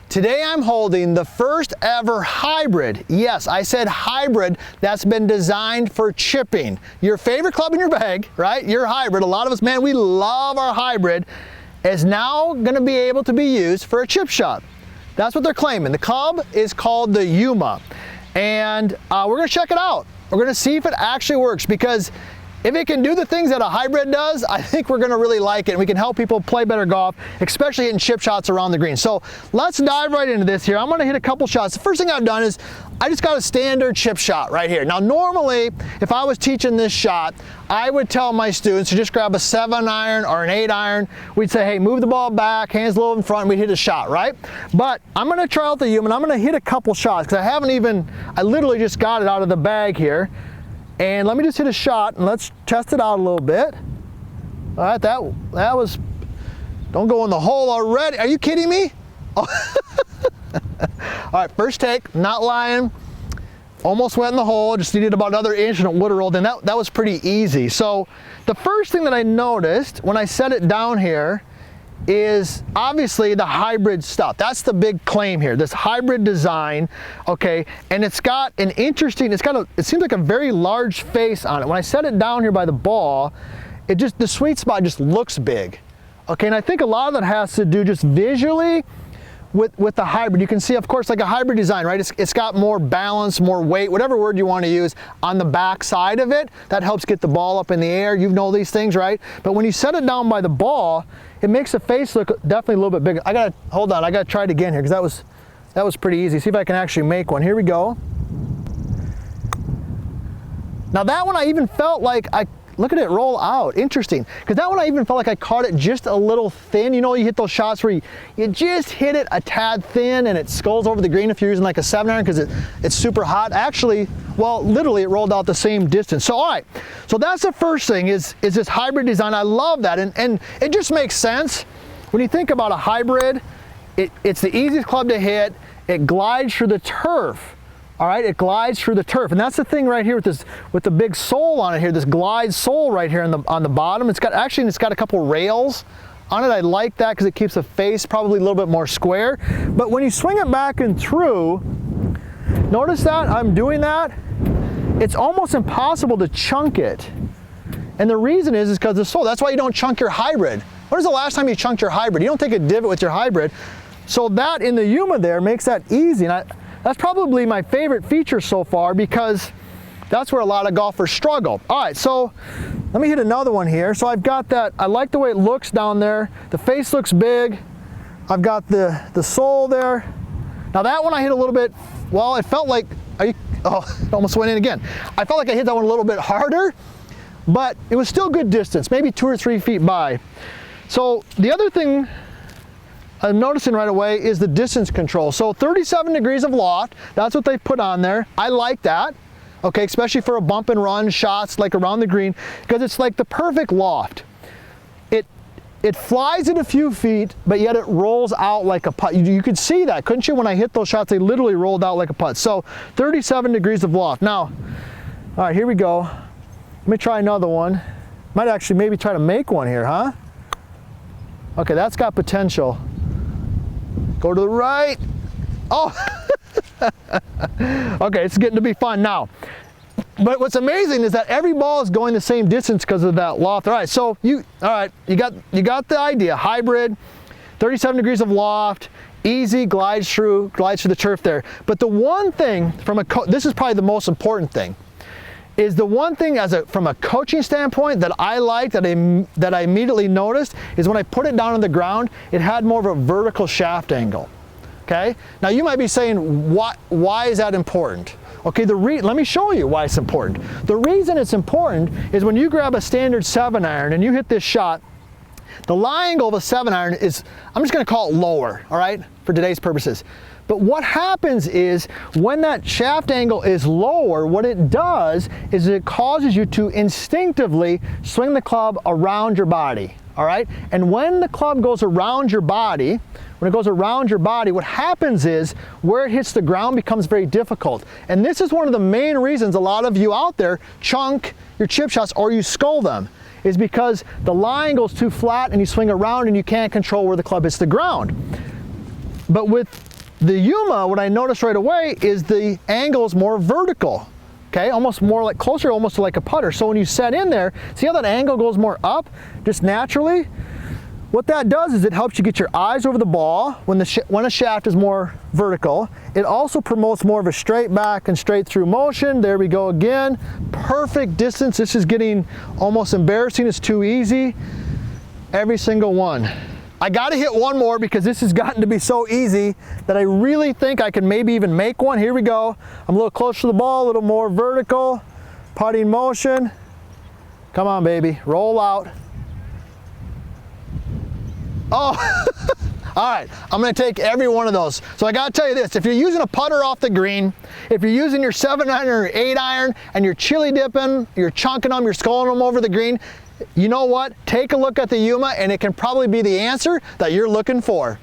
Today I'm holding the first ever hybrid. Yes, I said hybrid that's been designed for chipping. Your favorite club in your bag, right? Your hybrid, a lot of us, man, we love our hybrid, is now gonna be able to be used for a chip shot. That's what they're claiming. The club is called the Yuma. And we're gonna check it out. We're gonna see if it actually works, because if it can do the things that a hybrid does, I think we're gonna really like it, and we can help people play better golf, especially hitting chip shots around the green. So let's dive right into this here. I'm gonna hit a couple shots. The first thing I've done is I just got a standard chip shot right here. Now normally, if I was teaching this shot, I would tell my students to just grab a 7-iron or an 8-iron. We'd say, hey, move the ball back, hands a little in front, and we'd hit a shot, right? But I'm gonna try out the Yuma, and I'm gonna hit a couple shots, because I literally just got it out of the bag here. And let me just hit a shot and let's test it out a little bit. All right, that was, don't go in the hole already. Are you kidding me? Oh. All right, first take, not lying. Almost went in the hole, just needed about another inch and it would have rolled in. That was pretty easy. So the first thing that I noticed when I set it down here is obviously the hybrid stuff. That's the big claim here, this hybrid design, okay? And it's got an interesting, it seems like a very large face on it. When I set it down here by the ball, the sweet spot just looks big, okay? And I think a lot of that has to do just visually with the hybrid. You can see, of course, like a hybrid design, right? It's got more balance, more weight, whatever word you want to use on the back side of it. That helps get the ball up in the air. You know these things, right? But when you set it down by the ball, it makes the face look definitely a little bit bigger. Hold on, I gotta try it again here, because that was pretty easy. See if I can actually make one. Here we go. Now that one I even felt like look at it roll out. Interesting. Because that one I even felt like I caught it just a little thin. You know, you hit those shots where you just hit it a tad thin and it skulls over the green if you're using like a 7-iron because it's super hot. Actually, well, literally it rolled out the same distance. So all right, so that's the first thing is this hybrid design. I love that, and it just makes sense. When you think about a hybrid, it's the easiest club to hit. It glides through the turf. All right, it glides through the turf, and that's the thing right here with the big sole on it here. This glide sole right here on the bottom. It's got a couple rails on it. I like that because it keeps the face probably a little bit more square. But when you swing it back and through, notice that I'm doing that. It's almost impossible to chunk it, and the reason is because the sole. That's why you don't chunk your hybrid. When was the last time you chunked your hybrid? You don't take a divot with your hybrid. So that in the Yuma there makes that easy. And that's probably my favorite feature so far, because that's where a lot of golfers struggle. All right, so let me hit another one here. So I've got that, I like the way it looks down there. The face looks big. I've got the sole there. Now that one I hit a little bit, well, it felt like, it almost went in again. I felt like I hit that one a little bit harder, but it was still good distance, maybe 2 or 3 feet by. So the other thing I'm noticing right away is the distance control. So 37 degrees of loft, that's what they put on there. I like that, okay, especially for a bump and run shots like around the green, because it's like the perfect loft. It flies at a few feet, but yet it rolls out like a putt. You could see that, couldn't you? When I hit those shots, they literally rolled out like a putt. So 37 degrees of loft. Now, all right, here we go. Let me try another one. Might actually maybe try to make one here, huh? Okay, that's got potential. Go to the right. Oh, okay, it's getting to be fun now. But what's amazing is that every ball is going the same distance because of that loft. All right, so you got the idea. Hybrid, 37 degrees of loft, easy, glides through the turf there. But the one thing this is probably the most important thing, is the one thing from a coaching standpoint that I liked, that I immediately noticed, is when I put it down on the ground, it had more of a vertical shaft angle, okay? Now you might be saying, why is that important? Okay, let me show you why it's important. The reason it's important is when you grab a standard 7-iron and you hit this shot, the lie angle of a 7-iron is, I'm just gonna call it lower, all right, for today's purposes. But what happens is when that shaft angle is lower, what it does is it causes you to instinctively swing the club around your body, all right? And when the club goes around your body, what happens is where it hits the ground becomes very difficult. And this is one of the main reasons a lot of you out there chunk your chip shots or you skull them, is because the lie angle's too flat and you swing around and you can't control where the club hits the ground. But with The Yuma, what I noticed right away is the angle is more vertical. Okay, almost more like closer almost to like a putter. So when you set in there, see how that angle goes more up just naturally? What that does is it helps you get your eyes over the ball when a shaft is more vertical. It also promotes more of a straight back and straight through motion. There we go again. Perfect distance. This is getting almost embarrassing. It's too easy. Every single one. I gotta hit one more because this has gotten to be so easy that I really think I can maybe even make one. Here we go. I'm a little closer to the ball, a little more vertical. Putting motion. Come on, baby. Roll out. Oh, all right. I'm gonna take every one of those. So I gotta tell you this, if you're using a putter off the green, if you're using your 7-iron or 8-iron and you're chili dipping, you're chunking them, you're sculling them over the green, you know what? Take a look at the Yuma and it can probably be the answer that you're looking for.